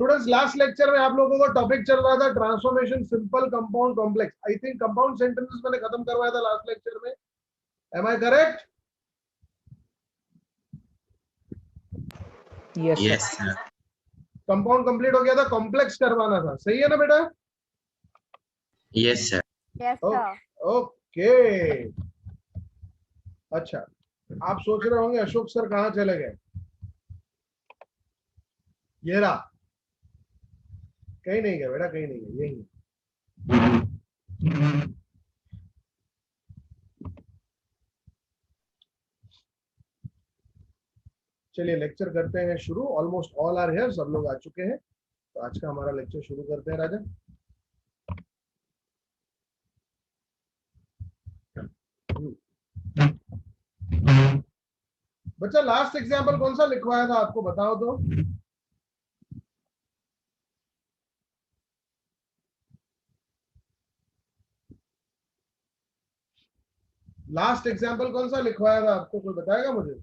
Students last lecture में आप लोगों को टॉपिक चल रहा था transformation simple compound complex. I think compound sentences मैंने खत्म करवाया था लास्ट लेक्चर में। Am I correct? Yes sir. Compound complete हो गया था, कॉम्प्लेक्स करवाना था। सही है ना बेटा? Yes sir. Yes sir. Okay. अच्छा, आप सोच रहे होंगे अशोक सर कहाँ चले गए। ये रहा। कहीं नहीं गया बेटा, कहीं नहीं गया, यही है। चलिए लेक्चर करते हैं शुरू। ऑलमोस्ट ऑल आर हियर, सब लोग आ चुके हैं, तो आज का हमारा लेक्चर शुरू करते हैं राजा। बच्चा लास्ट एग्जाम्पल कौन सा लिखवाया था आपको, बताओ तो। लास्ट एग्जाम्पल कौन सा लिखवाया था आपको, कोई बताएगा मुझे?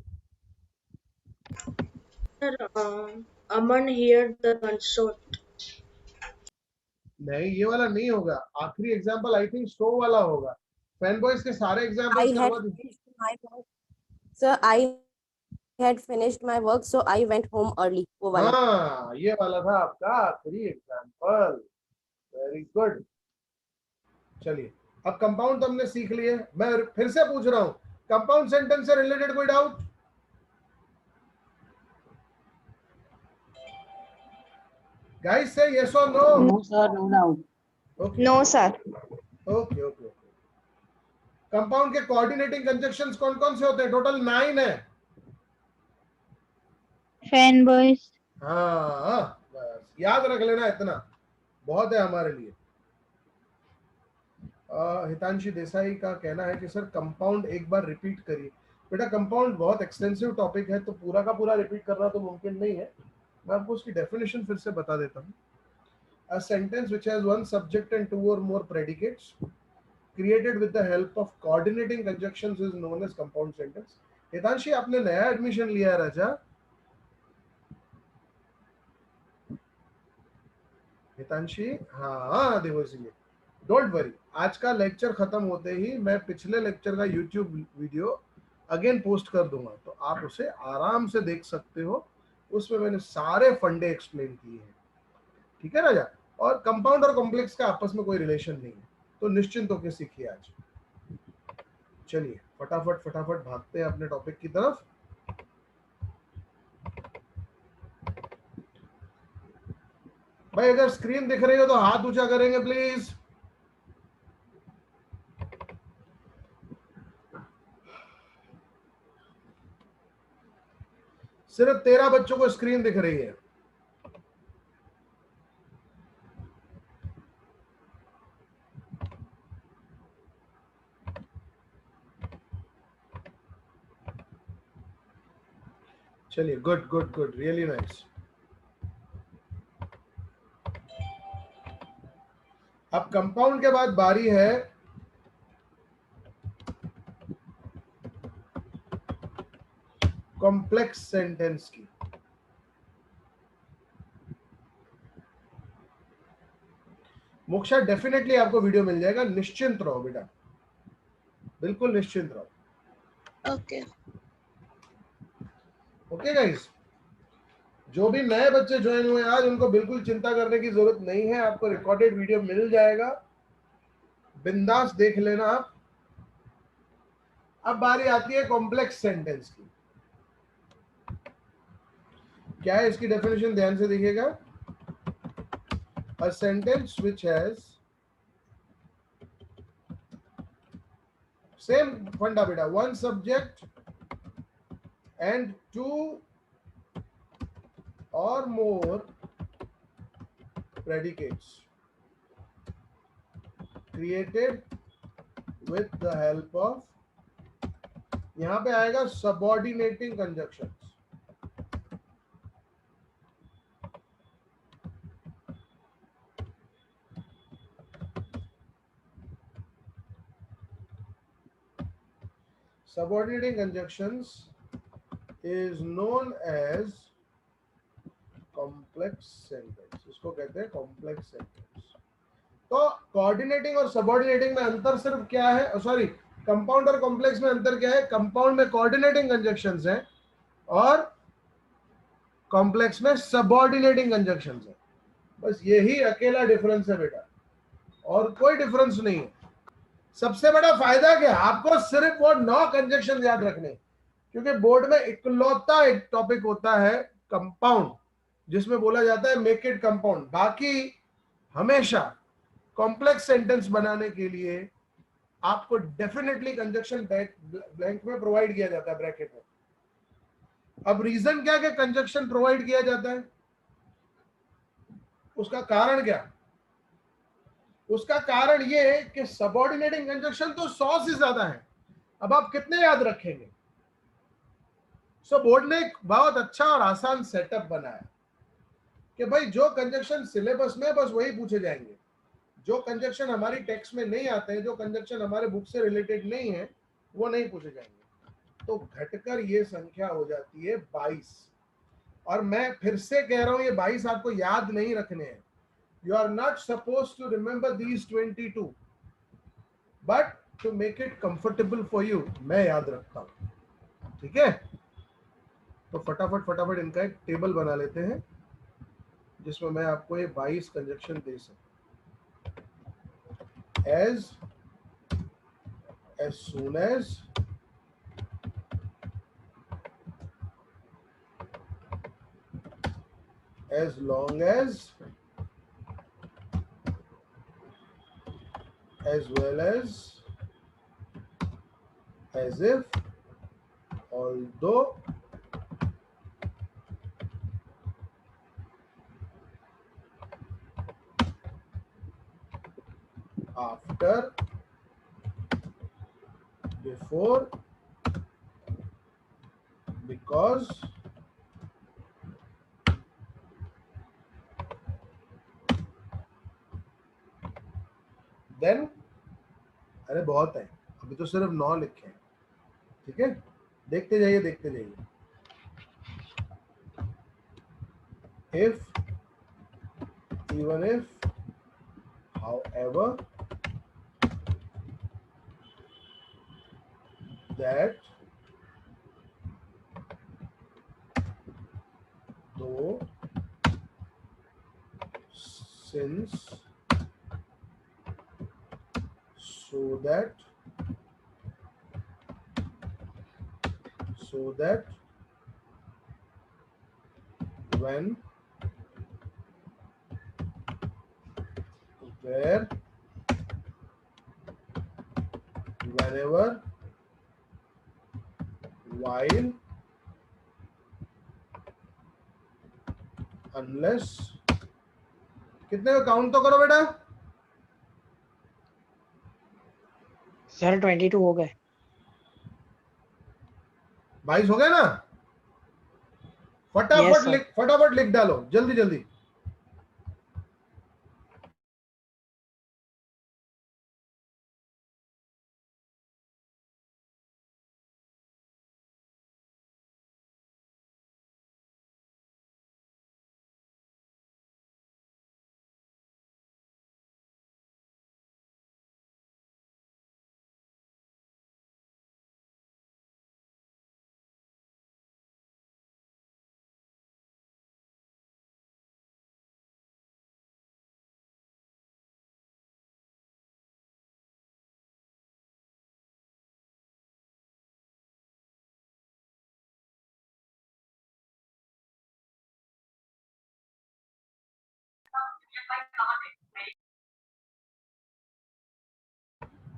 अमन हियर द गनशॉट। नहीं, ये वाला नहीं होगा। आखिरी एग्जाम्पल आई थिंक शो वाला होगा। फैन बॉयज के सारे एग्जाम्पल्स करवा दीजिए। Sir, I had finished my work, so I went home early. वो वाला। हाँ, ये वाला था आपका आखिरी एग्जाम्पल। Very good. चलिए, अब कंपाउंड तो हमने सीख लिए। मैं फिर से पूछ रहा हूं, कंपाउंड सेंटेंस से रिलेटेड कोई डाउट? गाइस से यस और no? No, sir, no doubt. Okay no sir. Okay okay. Compound के कोऑर्डिनेटिंग कंजक्शंस कौन कौन से होते हैं? टोटल 9 है। FANBOYS. हाँ, बस याद रख लेना, इतना बहुत है हमारे लिए। हितांशी देसाई का कहना है कि सर कंपाउंड एक बार रिपीट करिए। बेटा कंपाउंड बहुत एक्सटेंसिव टॉपिक है, तो पूरा का पूरा रिपीट करना तो मुमकिन नहीं है। मैं आपको उसकी डेफिनेशन फिर से बता देता हूँ। A sentence which has one subject and two or more predicates created with the help of coordinating conjunctions is known as compound sentence. हितांशी आपने नया एडमिशन लिया है राजा? हितांशी? हाँ देखो, इसलिए डोंट वरी, आज का लेक्चर खत्म होते ही मैं पिछले लेक्चर का यूट्यूब वीडियो अगेन पोस्ट कर दूंगा, तो आप उसे आराम से देख सकते हो। उसमें मैंने सारे फंडे एक्सप्लेन किए हैं। ठीक है राजा? और कंपाउंड और कॉम्प्लेक्स का आपस में कोई रिलेशन नहीं है, तो निश्चिंत होकर सीखिए आज। चलिए फटाफट फटाफट भागते हैं अपने टॉपिक की तरफ। भाई अगर स्क्रीन दिख रही हो तो हाथ ऊंचा करेंगे प्लीज। सिर्फ 13 बच्चों को स्क्रीन दिख रही है। चलिए, good good good, really nice. अब कंपाउंड के बाद बारी है कॉम्प्लेक्स सेंटेंस की। मोक्षा डेफिनेटली आपको वीडियो मिल जाएगा, निश्चिंत रहो बेटा, बिल्कुल निश्चिंत रहो। ओके ओके गाइस, जो भी नए बच्चे ज्वाइन हुए आज, उनको बिल्कुल चिंता करने की जरूरत नहीं है। आपको रिकॉर्डेड वीडियो मिल जाएगा, बिंदास देख लेना आप। अब बारी आती है कॉम्प्लेक्स सेंटेंस की। क्या है इसकी डेफिनेशन, ध्यान से देखिएगा। A sentence which has same funda बेटा, one subject and two or more predicates created with the help of, यहां पे आएगा subordinating conjunctions। Subordinating conjunctions is known as complex sentence, इसको कहते हैं कॉम्प्लेक्स सेंटेंस। तो कोऑर्डिनेटिंग और सबऑर्डिनेटिंग में अंतर सिर्फ क्या है, सॉरी, कंपाउंड और कॉम्प्लेक्स में अंतर क्या है? कंपाउंड में कोऑर्डिनेटिंग कंजक्शंस हैं और कॉम्प्लेक्स में सबऑर्डिनेटिंग कंजक्शंस हैं। बस यही अकेला डिफरेंस है बेटा, और कोई डिफरेंस नहीं है। सबसे बड़ा फायदा क्या है? आपको सिर्फ वो 9 कंजक्शन याद रखने, क्योंकि बोर्ड में इकलौता एक टॉपिक होता है कंपाउंड, जिसमें बोला जाता है मेक इट कंपाउंड। बाकी हमेशा कॉम्प्लेक्स सेंटेंस बनाने के लिए आपको डेफिनेटली कंजक्शन ब्लैंक में प्रोवाइड किया जाता है, ब्रैकेट में। अब रीजन क्या कि कंजक्शन प्रोवाइड किया जाता है, उसका कारण क्या? उसका कारण ये है कि सबऑर्डिनेटिंग कंजक्शन तो 100 से ज्यादा है। अब आप कितने याद रखेंगे? सो बोर्ड ने एक बहुत अच्छा और आसान सेटअप बनाया कि भाई जो कंजक्शन सिलेबस में बस वही पूछे जाएंगे, जो कंजक्शन हमारी टेक्स्ट में नहीं आते हैं, जो कंजक्शन हमारे बुक से रिलेटेड नहीं है, वो नहीं पूछे जाएंगे। तो घटकर ये संख्या हो जाती है 22। और मैं फिर से कह रहा हूं, ये 22 आपको याद नहीं रखने हैं। You are not suppose to remember these 22, but to make it comfortable for you मैं याद रखता हूं, ठीक है? तो फटाफट फटाफट इनका एक टेबल बना लेते हैं जिसमें मैं आपको ये 22 कंजक्शन दे सकूं। as soon as, as long as well as if, although, after, before, because, then। अरे बहुत है, अभी तो सिर्फ 9 लिखे हैं, ठीक है? देखते जाइए देखते जाइए। if, even if, however, that, though, since, so that, when, where, whenever, while, unless। कितने का काउंट तो करो बेटा? सर 22 हो गए। 22 हो गए ना? Yes, sir. फटाफट लिख डालो, जल्दी जल्दी।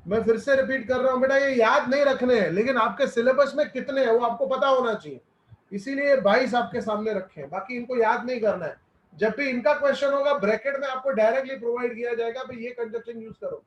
मैं फिर से रिपीट कर रहा हूं बेटा, ये याद नहीं रखने हैं, लेकिन आपके सिलेबस में कितने हैं वो आपको पता होना चाहिए, इसीलिए 22 आपके सामने रखे हैं। बाकी इनको याद नहीं करना है। जब भी इनका क्वेश्चन होगा, ब्रैकेट में आपको डायरेक्टली प्रोवाइड किया जाएगा, भाई ये कंजक्शन यूज करो।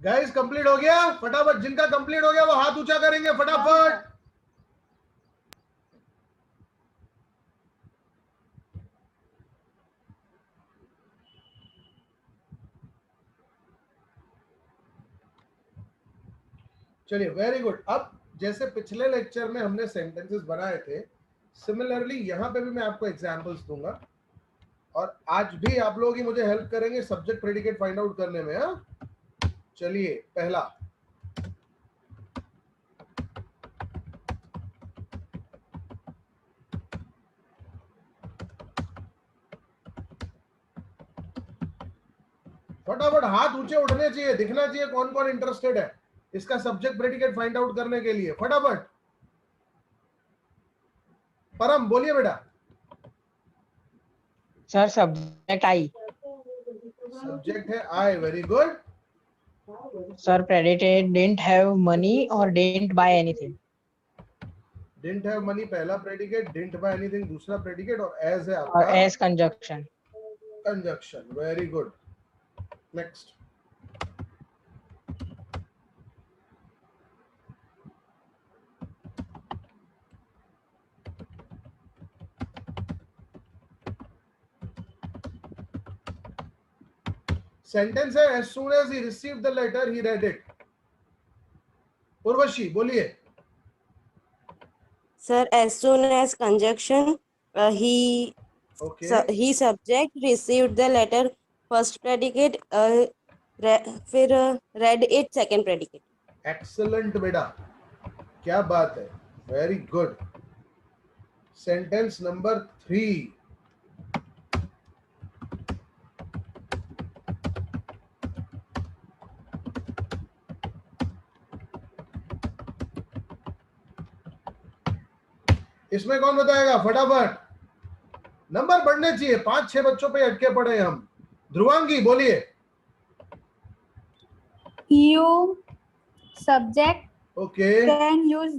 गाइस कंप्लीट हो गया? फटाफट जिनका कंप्लीट हो गया वो हाथ ऊंचा करेंगे फटाफट। चलिए वेरी गुड। अब जैसे पिछले लेक्चर में हमने सेंटेंसेस बनाए थे, सिमिलरली यहां पे भी मैं आपको एग्जांपल्स दूंगा और आज भी आप लोग ही मुझे हेल्प करेंगे सब्जेक्ट प्रेडिकेट फाइंड आउट करने में। हाँ, चलिए पहला, फटाफट हाथ ऊंचे उठने चाहिए, दिखना चाहिए कौन कौन इंटरेस्टेड है इसका सब्जेक्ट प्रेडिकेट फाइंड आउट करने के लिए। फटाफट परम बोलिए बेटा। Sir subject I. सब्जेक्ट है I, very good. Sir predicate didn't have money और didn't buy anything. Didn't have money पहला प्रेडिकेट, डिडंट बाय एनीथिंग दूसरा प्रेडिकेट और एज है और आपका as conjunction. Conjunction, very good. Next, sentence है as soon as he received the letter he read it। Urvashi बोलिए। Sir, as soon as conjunction, he okay he subject received the letter first predicate, फिर read it second predicate। Excellent बेटा, क्या बात है, very good. Sentence number 3, इसमें कौन बताएगा फटाफट? नंबर बढ़ने चाहिए, 5-6 बच्चों पे अटके पड़े हैं हम। ध्रुवांगी बोलिए। You subject okay can use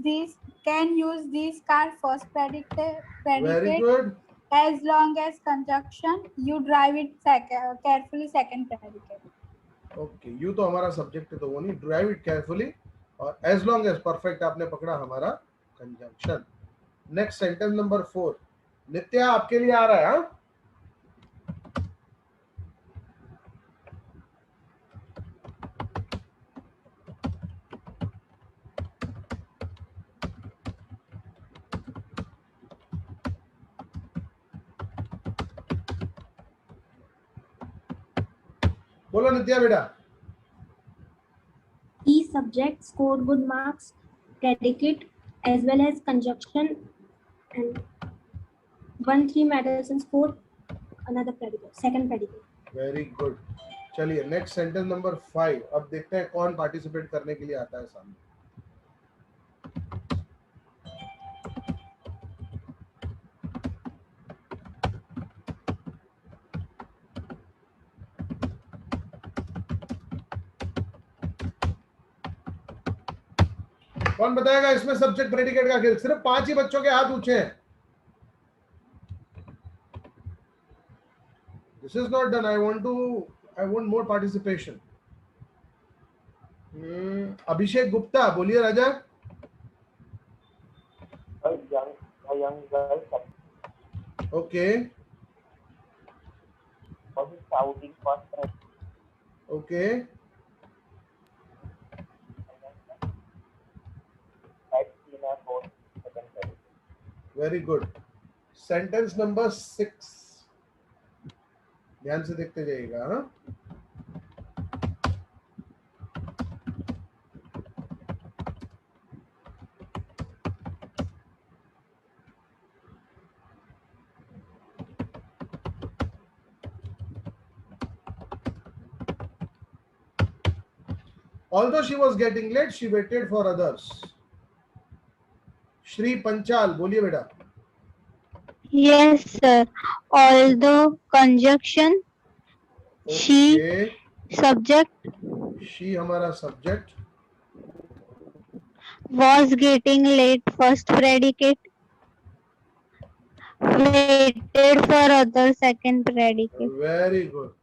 this car first very predicate good. as long as conjunction you drive it carefully second predicate। Okay you तो हमारा सब्जेक्ट है तो वो नहीं, ड्राइव इट केयरफुली और एज लॉन्ग एज परफेक्ट आपने पकड़ा हमारा कंजंक्शन। नेक्स्ट सेंटेंस नंबर 4, नित्या आपके लिए आ रहा है। हाँ? बोलो नित्या बेटा। He subject scored good marks, predicate as well as conjunction, and won 3 medals and scored another predicate, second predicate। Very good. चलिए नेक्स्ट सेंटेंस नंबर 5, अब देखते हैं कौन पार्टिसिपेट करने के लिए आता है सामने। कौन बताएगा इसमें सब्जेक्ट प्रेडिकेट का खेल? सिर्फ 5 ही बच्चों के हाथ ऊंचे हैं। This is not done, I want more participation. Abhishek Gupta बोलिए राजा। young girl okay was shouting first okay had seen a fourth second predicate। Very good. Sentence number 6, ध्यान से देखते जाइएगा। हाँ, although she was getting late she waited for others। Shri Panchal बोलिए बेटा। Yes, sir. Although conjunction, she okay subject she हमारा subject, was getting late first predicate, waited for other second predicate। Very good.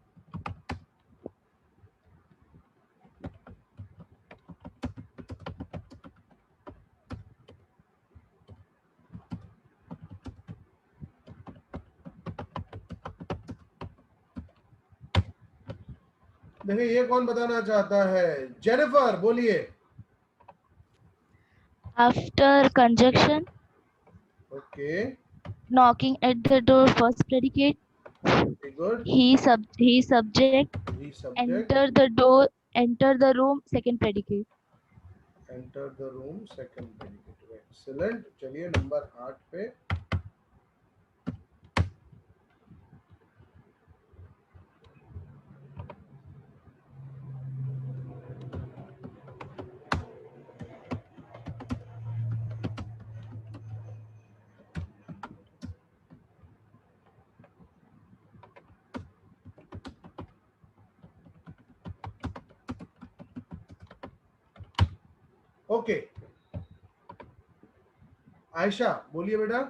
देखिए ये कौन बताना चाहता है? जेनिफर बोलिए। After conjunction, okay, knocking at the door, first predicate. Very good. He subject. He subject, Enter the door. Enter the room, second predicate. Enter the room, second predicate. Excellent. चलिए number 8 पे। Okay, Ayesha बोलिए बेटा।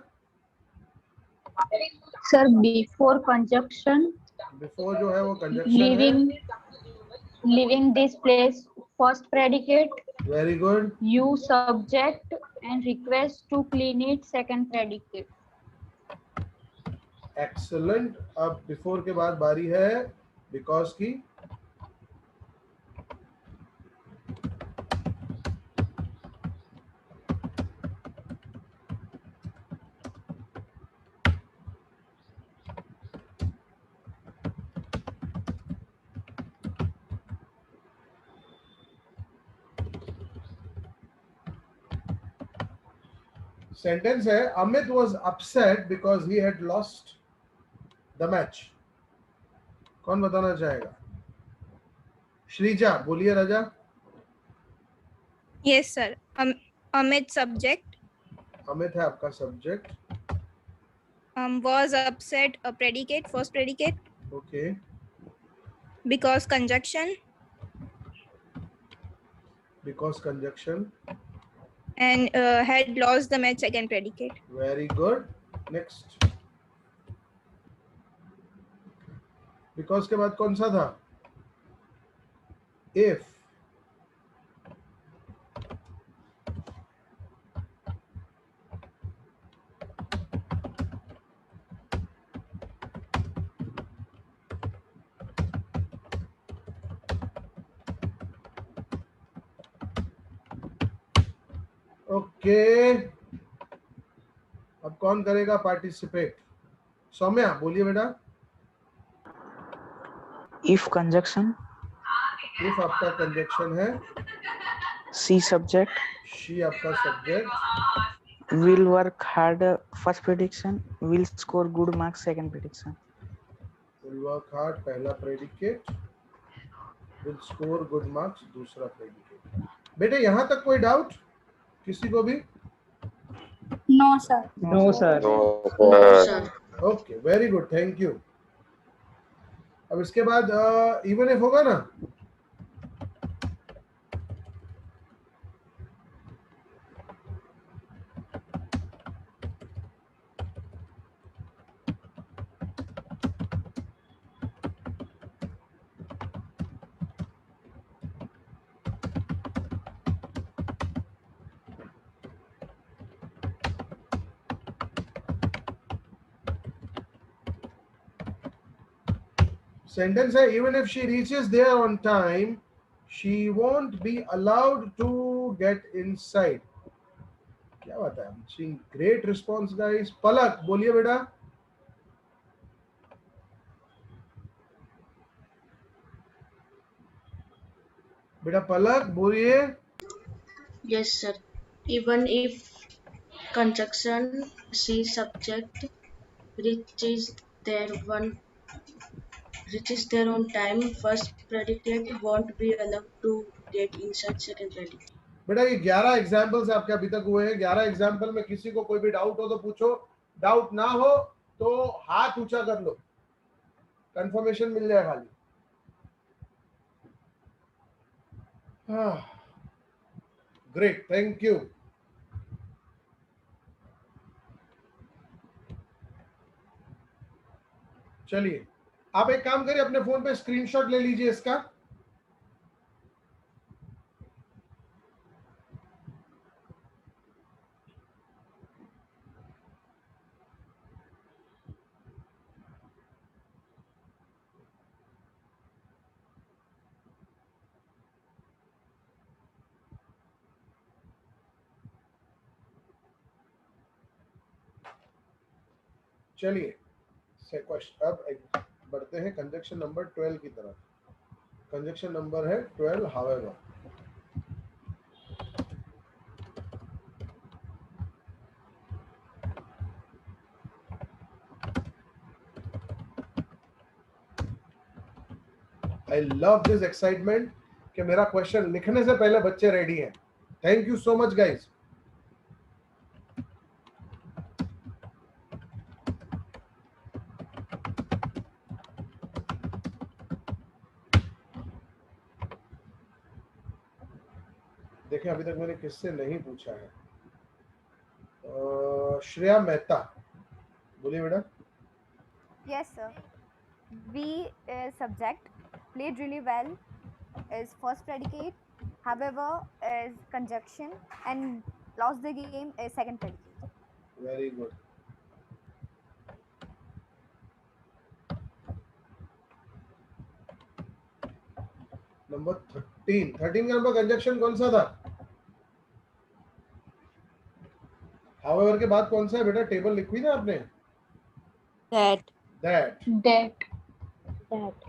Sir, before conjunction, before जो है वो conjunction है। leaving this place, first predicate, very good. you subject and request to clean it, second predicate. Excellent. अब before के बाद बारी है बिकॉज की। सेंटेंस है Amit was upset because he had lost the match. कौन बताना चाहेगा? श्रीजा बोलिए। राजा। Yes, sir. Amit subject. Amit है आपका subject. Was upset a predicate, first predicate. Okay, Because conjunction because conjunction. and had lost the match, second predicate. Very good. Next. Because के बाद कौन सा था? इफ। ओके, अब कौन करेगा पार्टिसिपेट? सौम्या बोलिए बेटा। If conjunction, इफ आपका कंजक्शन है, she subject, शी आपका subject, will work hard, first prediction, will score good marks, second prediction. Will work hard पहला predicate, will score good marks दूसरा प्रेडिकेट। बेटे यहाँ तक कोई डाउट किसी को भी? No, sir. No, sir. No, sir. Okay, very good, thank you. अब इसके बाद इवन इफ होगा ना? सेंटेंस है even if she reaches there on time she won't be allowed to get inside. क्या बात है, seeing great response guys. Palak बोलिए बेटा। बेटा पलक बोलिए। Yes, sir. Even if conjunction C subject reaches their own time, first predicate won't be allowed to get inside second predicate. बेटा ये 11 examples आपके अभी तक हुए हैं। 11 एग्जाम्पल में किसी को कोई भी डाउट हो तो पूछो, डाउट ना हो तो हाथ ऊंचा कर लो, कंफर्मेशन मिल जाए खाली। Great, thank you. चलिए आप एक काम करिए, अपने फोन पे स्क्रीनशॉट ले लीजिए इसका। चलिए क्वेश्चन अब बढ़ते हैं कंजक्शन नंबर 12 की तरफ. कंजक्शन नंबर है 12. However, I love this excitement कि मेरा क्वेश्चन लिखने से पहले बच्चे रेडी हैं. Thank you so much guys. देखें अभी तक मैंने किससे नहीं पूछा है. श्रेया मेहता, बोलिए बेटा. Yes, sir. We is subject, played really well, is first predicate, however, is conjunction, and lost the game is second predicate. Very good. Number 13. 13 का नंबर कंजक्शन कौन सा था? हाउएवर के बाद कौन सा है बेटा? टेबल लिखी ना आपने? That. That. That. That.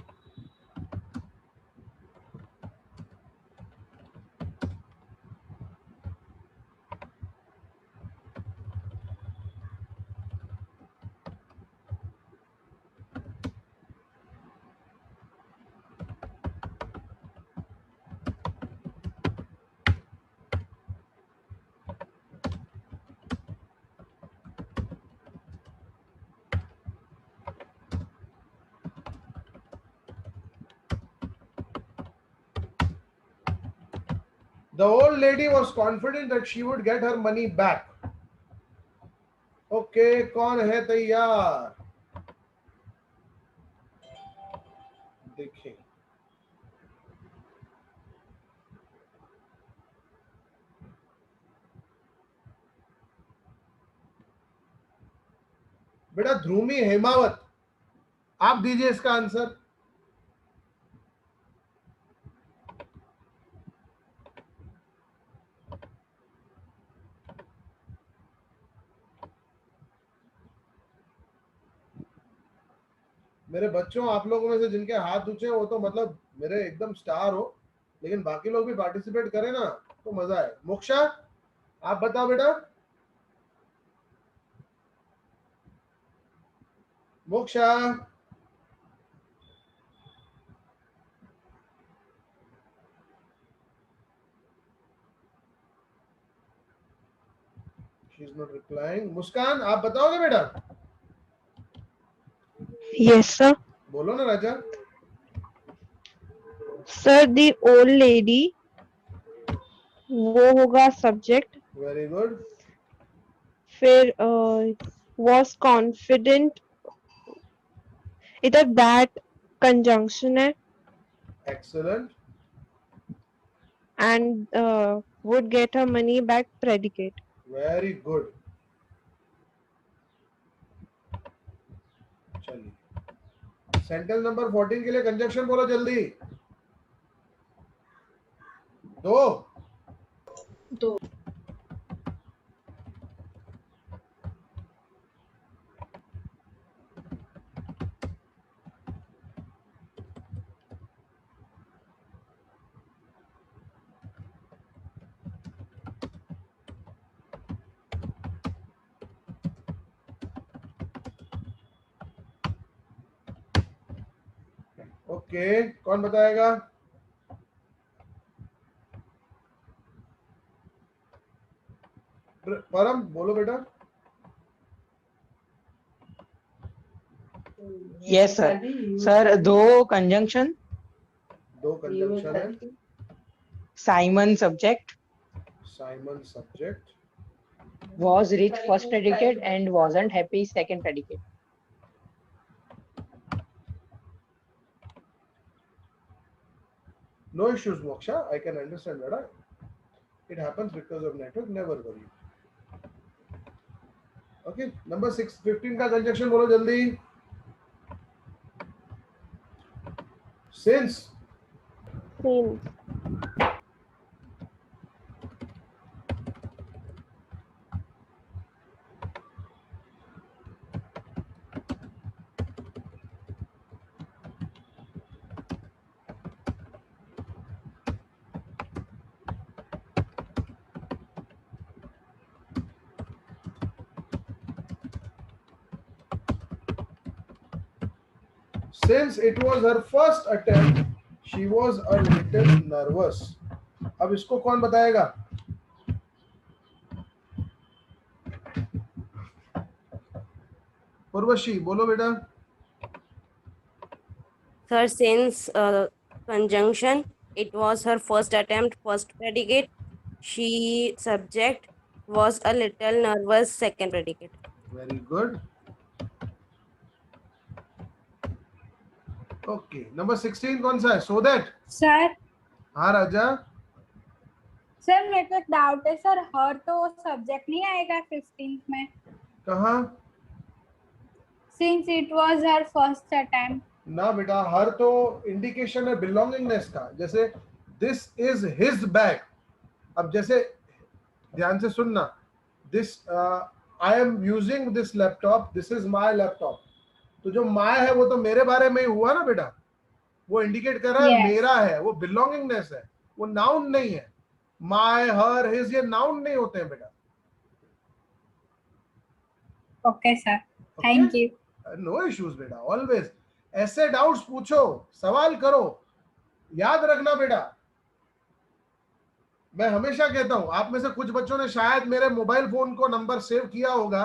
The old lady was confident that she would get her money back. Okay, कौन है तैयार? देखें. बेटा ध्रुमी हेमावत, आप दीजिए इसका आंसर. मेरे बच्चों, आप लोगों में से जिनके हाथ ऊंचे वो तो मतलब मेरे एकदम स्टार हो, लेकिन बाकी लोग भी पार्टिसिपेट करें ना तो मजा है. मोक्षा, आप बताओ बेटा. Moksha, she is not replying. Muskan, आप बताओगे बेटा? Yes, sir. बोलो ना राजा. Sir, the old lady, वो होगा subject. Very good. फिर was confident, इधर that conjunction है. Excellent. And would get her money back predicate. Very good. चलिए सेंटेंस नंबर 14 के लिए कंजक्शन बोलो जल्दी. दो. ओके, कौन बताएगा? परम, बोलो बेटा. Yes, sir. Sir, दो conjunction. दो कंजक्शन है. Simon subject. Simon subject. Was rich first predicate and wasn't happy second predicate. No issues, Moksha. I can understand that. It happens because of network. Never worry. Okay. Number 15 का conjunction बोलो जल्दी. Since. Since it was her first attempt, she was a little nervous. अब इसको कौन बताएगा? उर्वशी बोलो बेटा. Sir, since conjunction, it was her first attempt, first predicate. She subject was a little nervous, second predicate. Very good. Okay, number 16 कौन सा है? So that. Sir हाँ राजा. सर मेरे को एक डाउट है सर, हर तो सब्जेक्ट नहीं आएगा 15th में? कहाँ? Since it was her first attempt. ना बेटा, हर तो इंडिकेशन है बिलोंगिंगनेस का. जैसे दिस इज हिज बैग. अब जैसे ध्यान से सुनना, this I am using this laptop, this is my laptop. तो जो माय है वो तो मेरे बारे में ही हुआ ना बेटा, वो इंडिकेट कर रहा है मेरा है, वो बिलोंगिंगनेस है, वो नाउन नहीं है. माय, हर, हिज ये नाउन नहीं होते हैं बेटा. Okay sir, thank you. No issues बेटा, ऑलवेज ऐसे डाउट्स पूछो, सवाल करो, याद रखना बेटा. मैं हमेशा कहता हूं, आप में से कुछ बच्चों ने शायद मेरे मोबाइल फोन को नंबर सेव किया होगा,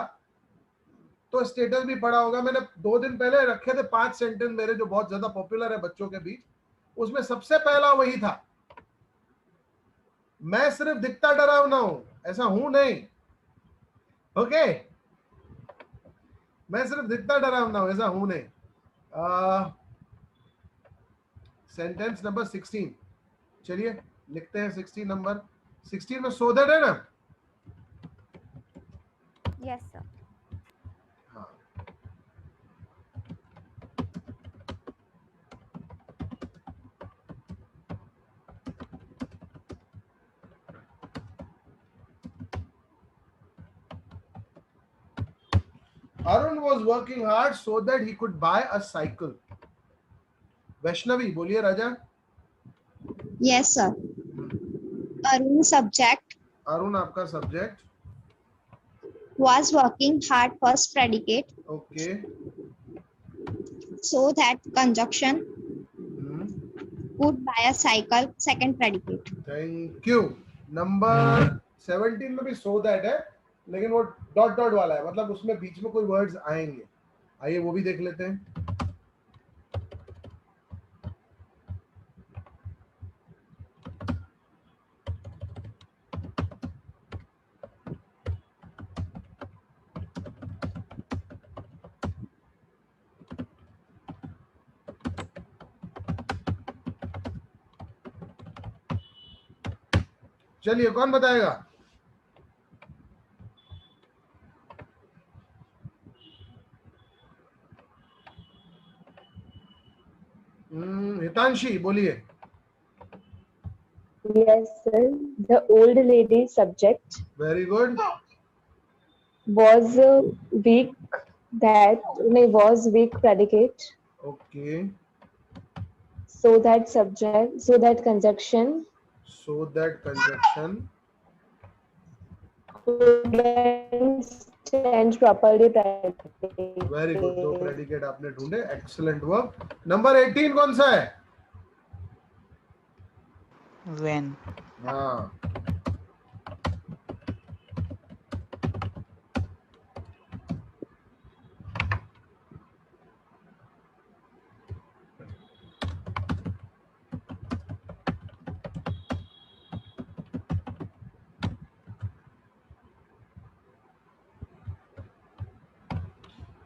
तो स्टेटस भी पढ़ा होगा. मैंने 2 दिन पहले रखे थे 5 सेंटेंस मेरे जो बहुत ज्यादा पॉपुलर है बच्चों के बीच. उसमें सबसे पहला वही था. मैं सिर्फ दिखता डरावना हूं, ऐसा हूं नहीं. ओके, मैं सिर्फ दिखता डरावना हूं, ऐसा हूं नहीं. Sentence number 16. चलिए लिखते हैं 16 नंबर. 16 में सो दैट है ना? Yes, sir. हाँ. Arun was working hard so that he could buy a cycle. Vaishnavi बोलिए राजा. Yes, sir. Arun subject. Arun आपका subject. Was working hard first predicate. Okay. So that conjunction. Could buy a cycle second predicate. Thank you. Number 17 में भी so that है, लेकिन वो dot dot वाला है, मतलब उसमें बीच में कोई वर्ड्स आएंगे. आइए वो भी देख लेते हैं. चलिए कौन बताएगा? हितांशी बोलिए. Yes, sir. The old lady subject Very good. was weak. Was weak predicate. Okay. So that subject. So that conjunction. So that conjunction. Stand properly predicate. Very good. 2 predicate आपने ढूंढे. Excellent work. नंबर 18 कौन सा है? When. हाँ.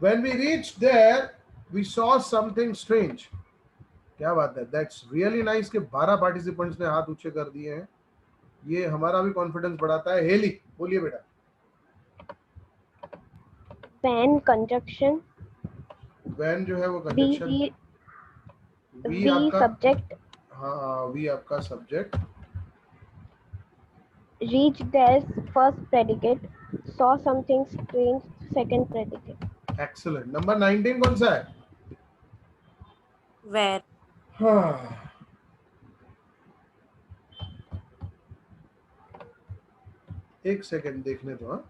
When we reached there, we saw something strange. क्या बात है. That's really nice कि 12 पार्टिसिपेंट्स ने हाथ ऊंचे कर दिए हैं. ये हमारा भी कॉन्फिडेंस बढ़ाता है. हेली बोलिए बेटा. When conjunction. When जो है वो कंजक्शन. We आपका subject. हाँ, we आपका subject. Reached their first predicate. Saw something strange second predicate. Excellent. Number 19 कौन सा है? Where. हाँ. एक सेकेंड देखने दो. हाँ,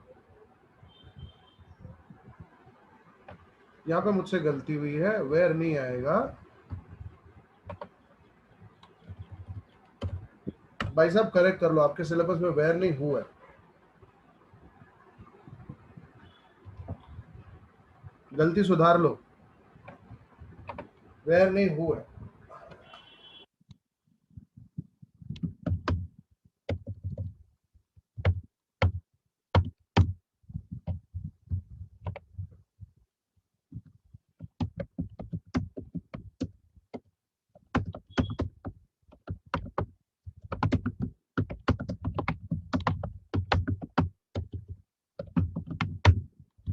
यहाँ पे मुझसे गलती हुई है. वेयर नहीं आएगा. भाई साहब करेक्ट कर लो, आपके सिलेबस में वेयर नहीं हुआ है। गलती सुधार लो, वेयर नहीं हुआ है।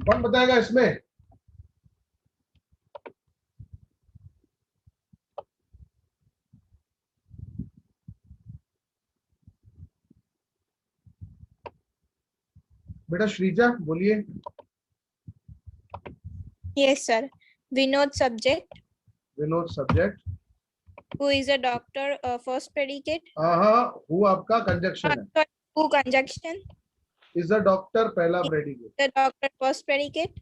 कौन बताएगा इसमें? बेटा श्रीजा बोलिए। Yes, sir. Vinod subject. Vinod subject. Who is a doctor? First predicate. हाँ, हु आपका कंजक्शन है। Who conjunction? Is a doctor पहला predicate. The doctor first predicate,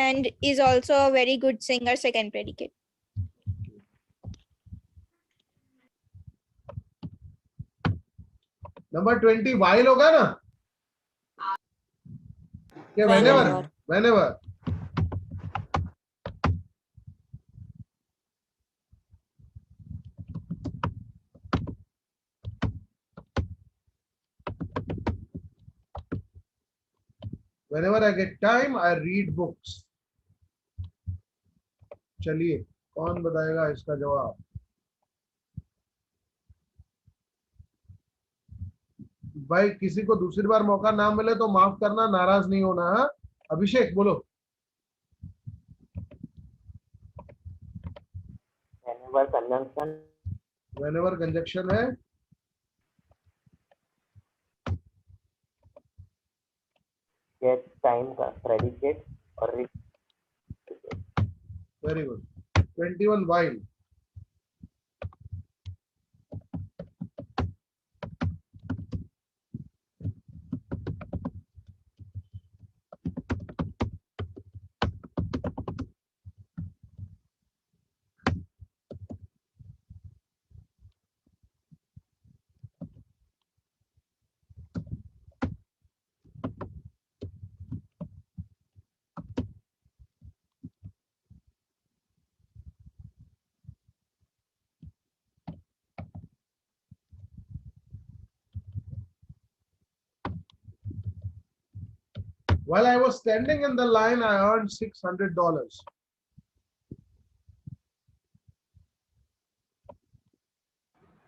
and is also a very good singer second predicate. Number 20 while होगा ना? क्या whenever? Whenever. Whenever I get time, I read books. चलिए कौन बताएगा इसका जवाब? भाई किसी को दूसरी बार मौका ना मिले तो माफ करना, नाराज नहीं होना। हाँ अभिषेक बोलो। Whenever conjunction. Whenever conjunction है Get time का predicate और read. Very good. 21 while. While I was standing in the line, I earned $600.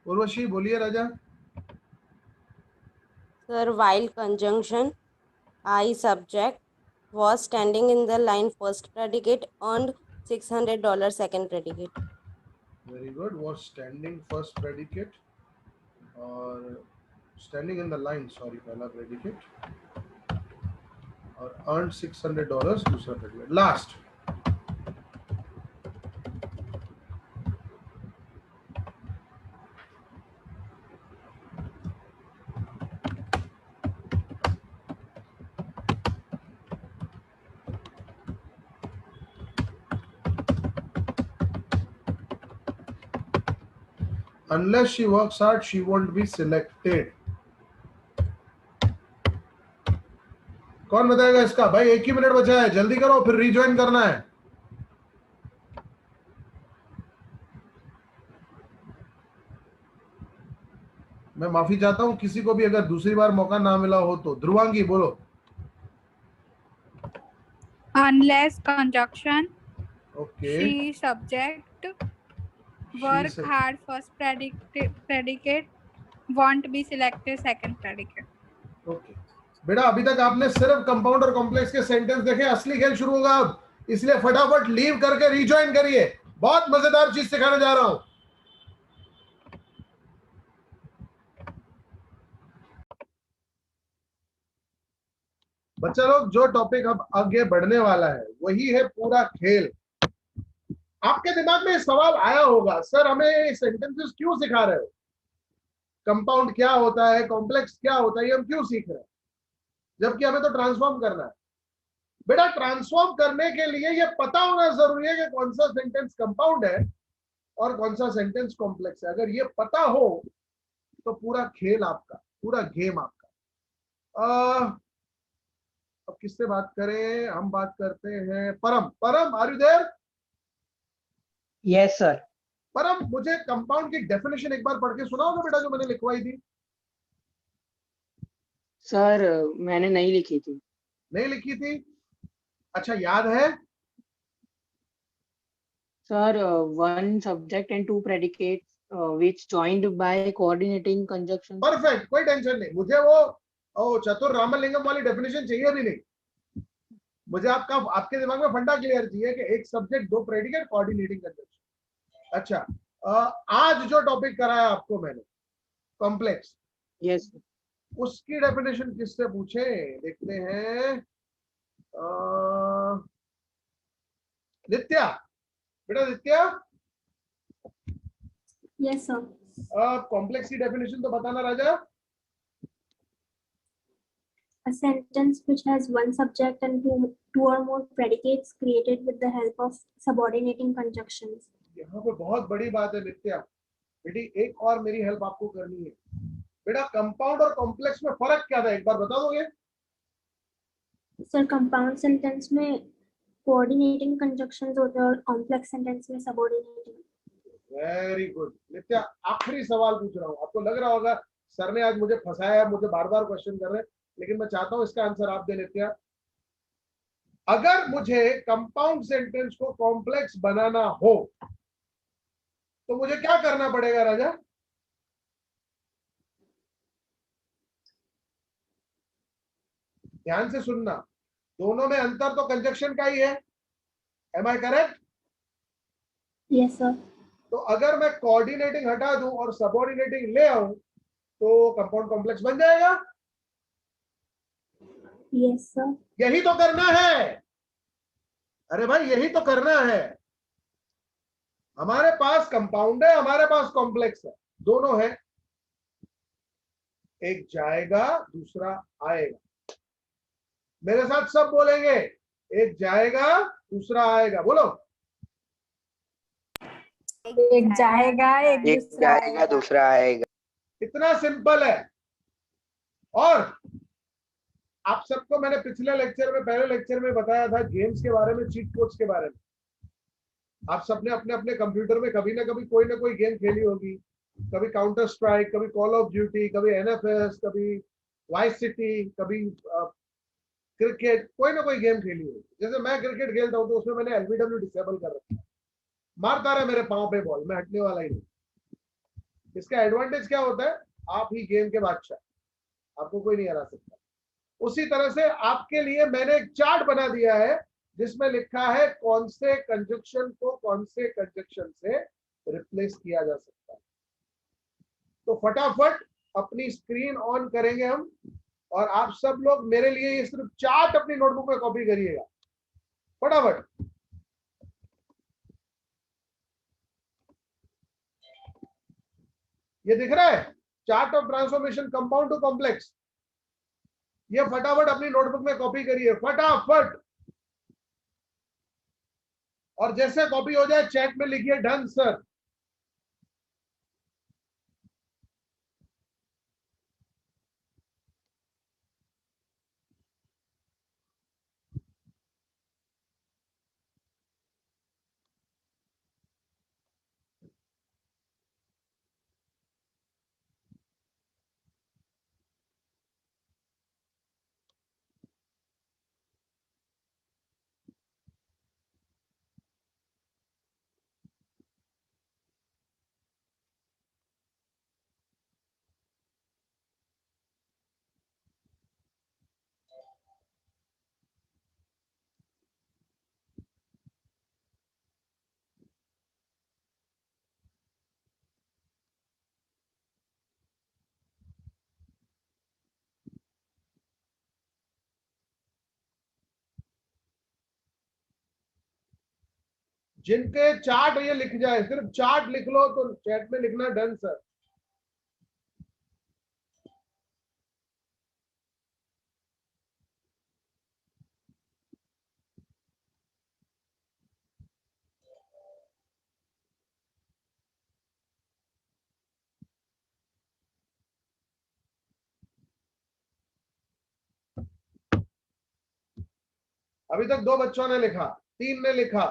Urvashi बोलिए राजा। Sir, while conjunction I subject was standing in the line first predicate earned $600 second predicate. Very good. Was standing first predicate or standing in the line, sorry, पहला predicate और earned $600 दूसरा predicate. Last. Unless she works hard, she won't be selected. कौन बताएगा इसका? भाई 1 ही minute बचा है, जल्दी करो फिर रिज्वाइन करना है। मैं माफी चाहता हूं किसी को भी अगर दूसरी बार मौका ना मिला हो तो। ध्रुवांगी बोलो। Unless conjunction. Okay. She subject. Work hard first predicate. Won't be selected second predicate. Okay. बेटा अभी तक आपने सिर्फ कंपाउंड और कॉम्प्लेक्स के सेंटेंस देखे, असली खेल शुरू होगा अब, इसलिए फटाफट लीव करके रिज्वाइन करिए। बहुत मजेदार चीज सिखाने जा रहा हूं। बच्चा लोग, जो टॉपिक अब आगे बढ़ने वाला है वही है पूरा खेल। आपके दिमाग में सवाल आया होगा, सर हमें सेंटेंसेस क्यों सिखा रहे हो? कंपाउंड क्या होता है, कॉम्प्लेक्स क्या होता है, ये हम क्यों सीख रहे हैं, जबकि हमें तो ट्रांसफॉर्म करना है। बेटा ट्रांसफॉर्म करने के लिए ये पता होना जरूरी है कि कौन सा सेंटेंस कंपाउंड है और कौन सा सेंटेंस कॉम्प्लेक्स है। अगर ये पता हो तो पूरा खेल आपका, पूरा गेम आपका। अब किससे बात करें? हम बात करते हैं Param. Param, are you there? Yes sir. Param, मुझे कंपाउंड की डेफिनेशन एक बार पढ़ के सुनाओगे बेटा, जो मैंने लिखवाई थी? सर मैंने नहीं लिखी थी। नहीं लिखी थी? अच्छा, याद है? Sir one subject and two predicate which joined by coordinating conjunction. Perfect, कोई टेंशन नहीं। मुझे वो चतुर रामलिंगम वाली डेफिनेशन चाहिए भी नहीं। मुझे आपके दिमाग में फंडा क्लियर चाहिए कि एक सब्जेक्ट, दो प्रेडिकेट, कोऑर्डिनेटिंग कंजंक्शन। अच्छा, आज जो टॉपिक कराया आपको मैंने, कॉम्प्लेक्स, यस, उसकी डेफिनेशन किससे पूछे? देखते हैं। नित्या, बेटा नित्या, Yes, sir. कॉम्प्लेक्स की डेफिनेशन तो बताना राजा। A sentence which has one subject and two or more predicates created with the help of subordinating conjunctions. यहाँ पे बहुत बड़ी बात है नित्या बेटी, एक और मेरी हेल्प आपको करनी है। बेटा कंपाउंड और कॉम्प्लेक्स में फर्क क्या था, एक बार बता दोगे? Sir, compound sentence में coordinating conjunctions होते हैं और complex sentence में subordinating. वेरी गुड नित्या, आखिरी सवाल पूछ रहा हूँ। आपको लग रहा होगा सर ने आज मुझे फंसाया है, मुझे बार बार क्वेश्चन कर रहे हैं, लेकिन मैं चाहता हूं इसका आंसर आप दे नित्या। अगर मुझे कंपाउंड सेंटेंस को कॉम्प्लेक्स बनाना हो तो मुझे क्या करना पड़ेगा राजा? ध्यान से सुनना, दोनों में अंतर तो कंजक्शन का ही है। Am I correct? Yes, sir. तो अगर मैं कोऑर्डिनेटिंग हटा दूं और सबऑर्डिनेटिंग ले आऊं तो कंपाउंड कॉम्प्लेक्स बन जाएगा। Yes, sir. यही तो करना है। अरे भाई यही तो करना है। हमारे पास कंपाउंड है, हमारे पास कॉम्प्लेक्स है, दोनों है। एक जाएगा, दूसरा आएगा। मेरे साथ सब बोलेंगे, एक जाएगा, दूसरा आएगा। बोलो। एक जाएगा, एक जाएगा दूसरा आएगा। इतना सिंपल है। और आप सबको मैंने पिछले लेक्चर में, पहले लेक्चर में बताया था गेम्स के बारे में, चीट कोड्स के बारे में। आप सबने अपने अपने कंप्यूटर में कभी ना कोई गेम खेली होगी। कभी काउंटर स्ट्राइक, कभी कॉल ऑफ ड्यूटी, कभी एनएफएस, कभी वाइस सिटी, कभी क्रिकेट, कोई ना कोई गेम खेली होगी। जैसे मैं क्रिकेट खेलता हूँ तो उसमें मैंने एलबीडब्ल्यू डिसेबल कर रखा है। मारता रहे मेरे पांव पे बॉल, मैं हटने वाला ही नहीं। इसका एडवांटेज क्या होता है? आप ही गेम के बादशाह, आपको कोई नहीं हरा सकता। उसी तरह से आपके लिए मैंने एक चार्ट बना दिया है जिसमें लिखा है कौन से कंजक्शन को कौन से कंजक्शन से रिप्लेस किया जा सकता है। तो फटाफट अपनी स्क्रीन ऑन करेंगे हम, और आप सब लोग मेरे लिए ये सिर्फ चार्ट अपनी नोटबुक में कॉपी करिएगा फटाफट। ये दिख रहा है chart of transformation compound to complex. ये फटाफट अपनी नोटबुक में कॉपी करिए फटाफट। और जैसे कॉपी हो जाए चैट में लिखिए डन सर। जिनके चार्ट ये लिख जाए, सिर्फ चार्ट लिख लो तो चैट में लिखना डन सर। अभी तक 2 बच्चों ने लिखा, 3 ने लिखा।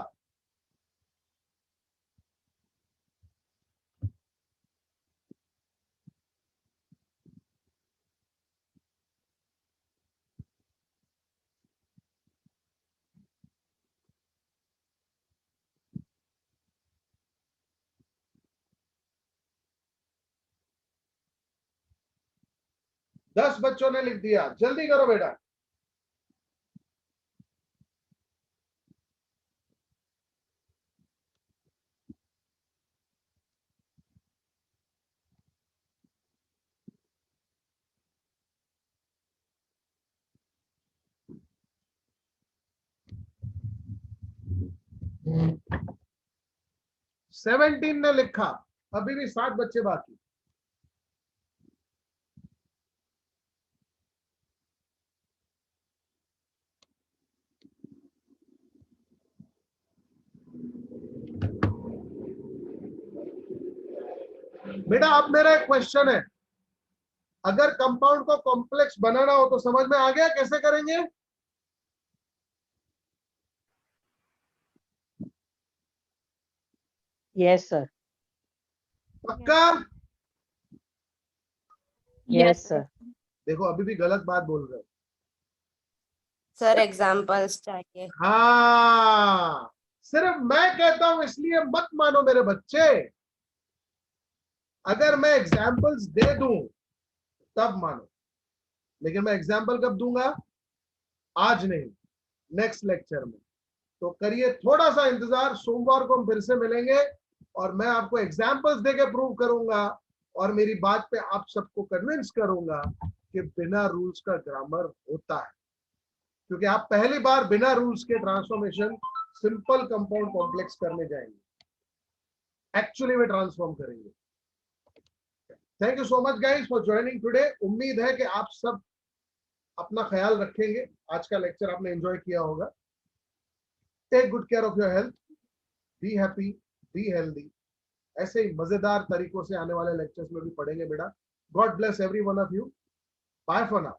दस बच्चों ने लिख दिया, जल्दी करो बेटा। सेवेंटीन ने लिखा, अभी भी 7 बच्चे बाकी। बेटा अब मेरा एक क्वेश्चन है, अगर कंपाउंड को कॉम्प्लेक्स बनाना हो तो समझ में आ गया कैसे करेंगे? Yes sir. पक्का? Yes sir. देखो अभी भी गलत बात बोल रहे हो। सर एग्जांपल्स चाहिए। हाँ, सिर्फ मैं कहता हूं इसलिए मत मानो मेरे बच्चे। अगर मैं एग्जाम्पल्स दे दूं तब मानो, लेकिन मैं एग्जाम्पल कब दूंगा? आज नहीं, नेक्स्ट लेक्चर में। तो करिए थोड़ा सा इंतजार, सोमवार को हम फिर से मिलेंगे और मैं आपको एग्जाम्पल्स देके प्रूव करूंगा और मेरी बात पे आप सबको कन्विंस करूंगा कि बिना रूल्स का ग्रामर होता है, क्योंकि आप पहली बार बिना रूल्स के ट्रांसफॉर्मेशन सिंपल कंपाउंड कॉम्प्लेक्स करने जाएंगे, एक्चुअली में ट्रांसफॉर्म करेंगे। Thank you so much guys for joining today. उम्मीद है कि आप सब अपना ख्याल रखेंगे। आज का लेक्चर आपने एंजॉय किया होगा। Take good care of your health, be happy, be healthy. ऐसे ही मजेदार तरीकों से आने वाले लेक्चर्स में भी पढ़ेंगे बेटा। God bless every one of you. Bye for now.